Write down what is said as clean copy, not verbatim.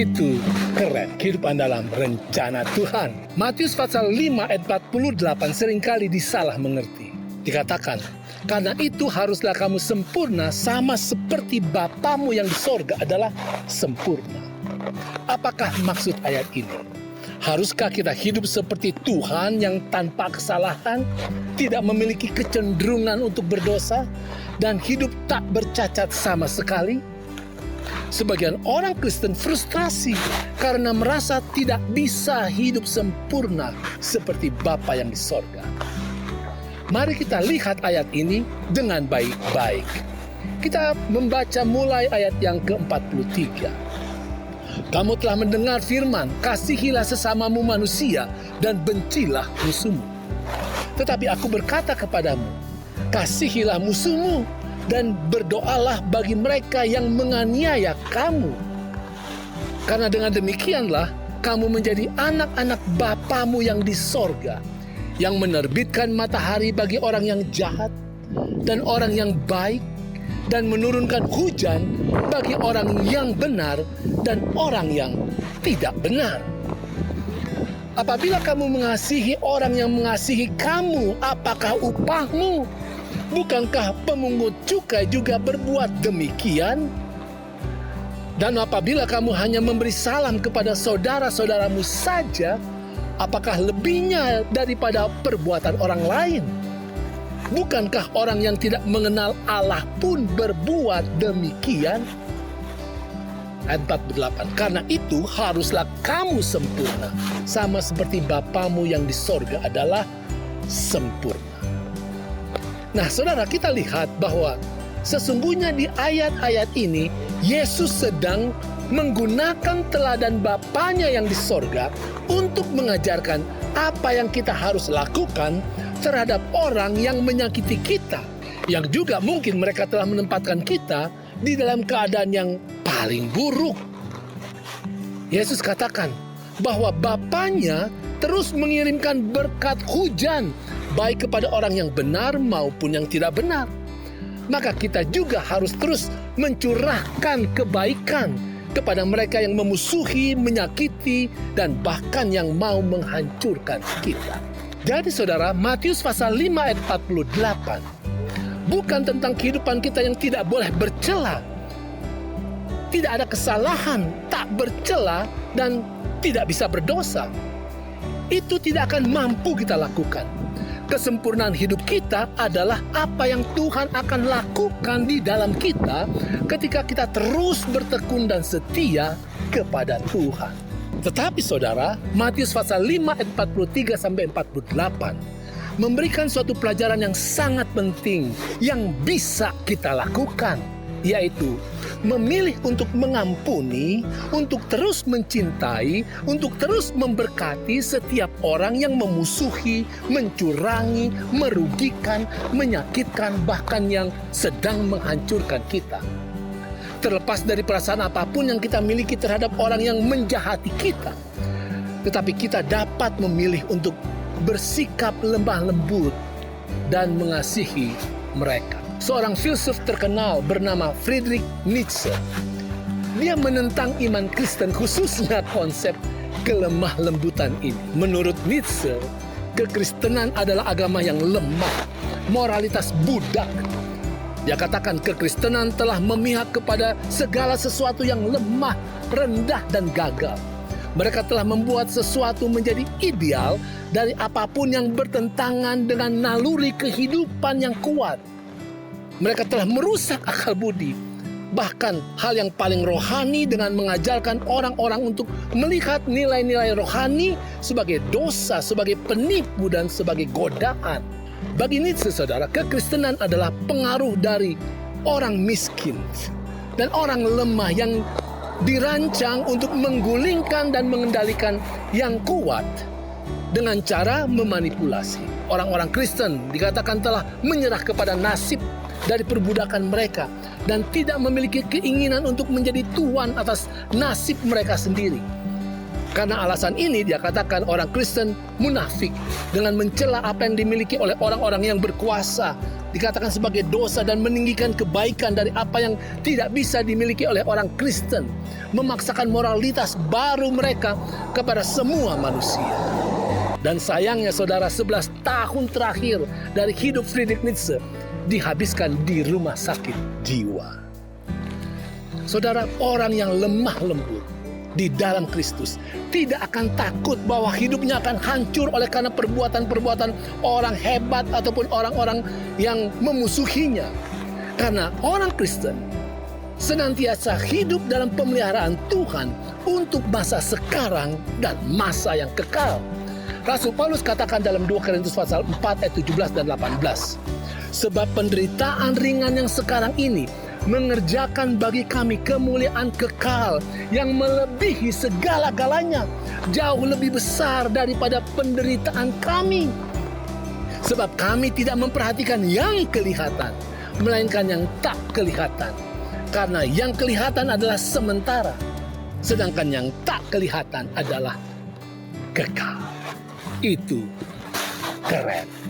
Itu keren, kehidupan dalam rencana Tuhan. Matius pasal 5 ayat 48 seringkali disalah mengerti. Dikatakan, karena itu haruslah kamu sempurna sama seperti Bapamu yang di sorga adalah sempurna. Apakah maksud ayat ini? Haruskah kita hidup seperti Tuhan yang tanpa kesalahan, tidak memiliki kecenderungan untuk berdosa, dan hidup tak bercacat sama sekali? Sebagian orang Kristen frustrasi karena merasa tidak bisa hidup sempurna seperti Bapa yang di sorga. Mari kita lihat ayat ini dengan baik-baik. Kita membaca mulai ayat yang ke-43. Kamu telah mendengar firman, kasihilah sesamamu manusia dan bencilah musuhmu. Tetapi aku berkata kepadamu, kasihilah musuhmu dan berdoalah bagi mereka yang menganiaya kamu. Karena dengan demikianlah kamu menjadi anak-anak Bapamu yang di sorga, yang menerbitkan matahari bagi orang yang jahat dan orang yang baik, dan menurunkan hujan bagi orang yang benar dan orang yang tidak benar. Apabila kamu mengasihi orang yang mengasihi kamu, apakah upahmu? Bukankah pemungut cukai juga berbuat demikian? Dan apabila kamu hanya memberi salam kepada saudara-saudaramu saja, apakah lebihnya daripada perbuatan orang lain? Bukankah orang yang tidak mengenal Allah pun berbuat demikian? Ayat 48, karena itu haruslah kamu sempurna, sama seperti Bapamu yang di sorga adalah sempurna. Nah, saudara, kita lihat bahwa sesungguhnya di ayat-ayat ini Yesus sedang menggunakan teladan Bapanya yang di sorga untuk mengajarkan apa yang kita harus lakukan terhadap orang yang menyakiti kita, yang juga mungkin mereka telah menempatkan kita di dalam keadaan yang paling buruk. Yesus katakan bahwa Bapanya terus mengirimkan berkat hujan baik kepada orang yang benar maupun yang tidak benar. Maka kita juga harus terus mencurahkan kebaikan kepada mereka yang memusuhi, menyakiti, dan bahkan yang mau menghancurkan kita. Jadi saudara, Matius pasal 5 ayat 48 bukan tentang kehidupan kita yang tidak boleh bercela, tidak ada kesalahan, tak bercela, dan tidak bisa berdosa. Itu tidak akan mampu kita lakukan. Kesempurnaan hidup kita adalah apa yang Tuhan akan lakukan di dalam kita ketika kita terus bertekun dan setia kepada Tuhan. Tetapi saudara, Matius pasal 5 ayat 43 sampai 48 memberikan suatu pelajaran yang sangat penting yang bisa kita lakukan, yaitu memilih untuk mengampuni, untuk terus mencintai, untuk terus memberkati setiap orang yang memusuhi, mencurangi, merugikan, menyakitkan, bahkan yang sedang menghancurkan kita. Terlepas dari perasaan apapun yang kita miliki terhadap orang yang menjahati kita, tetapi kita dapat memilih untuk bersikap lemah lembut dan mengasihi mereka. Seorang filsuf terkenal bernama Friedrich Nietzsche, dia menentang iman Kristen, khususnya konsep kelemah lembutan ini. Menurut Nietzsche, kekristenan adalah agama yang lemah, moralitas budak. Dia katakan kekristenan telah memihak kepada segala sesuatu yang lemah, rendah, dan gagal. Mereka telah membuat sesuatu menjadi ideal dari apapun yang bertentangan dengan naluri kehidupan yang kuat. Mereka telah merusak akal budi, bahkan hal yang paling rohani, dengan mengajarkan orang-orang untuk melihat nilai-nilai rohani sebagai dosa, sebagai penipu, dan sebagai godaan. Bagi Nietzsche, saudara, kekristenan adalah pengaruh dari orang miskin dan orang lemah yang dirancang untuk menggulingkan dan mengendalikan yang kuat dengan cara memanipulasi. Orang-orang Kristen dikatakan telah menyerah kepada nasib dari perbudakan mereka dan tidak memiliki keinginan untuk menjadi tuan atas nasib mereka sendiri. Karena alasan ini dia katakan orang Kristen munafik dengan mencela apa yang dimiliki oleh orang-orang yang berkuasa. Dikatakan sebagai dosa dan meninggikan kebaikan dari apa yang tidak bisa dimiliki oleh orang Kristen. Memaksakan moralitas baru mereka kepada semua manusia. Dan sayangnya saudara, 11 tahun terakhir dari hidup Friedrich Nietzsche dihabiskan di rumah sakit jiwa. Saudara, orang yang lemah lembut di dalam Kristus tidak akan takut bahwa hidupnya akan hancur oleh karena perbuatan-perbuatan orang hebat ataupun orang-orang yang memusuhinya. Karena orang Kristen senantiasa hidup dalam pemeliharaan Tuhan untuk masa sekarang dan masa yang kekal. Rasul Paulus katakan dalam 2 Korintus pasal 4 ayat 17 dan 18. Sebab penderitaan ringan yang sekarang ini mengerjakan bagi kami kemuliaan kekal yang melebihi segala-galanya, jauh lebih besar daripada penderitaan kami. Sebab kami tidak memperhatikan yang kelihatan, melainkan yang tak kelihatan. Karena yang kelihatan adalah sementara, sedangkan yang tak kelihatan adalah kekal. Itu keren.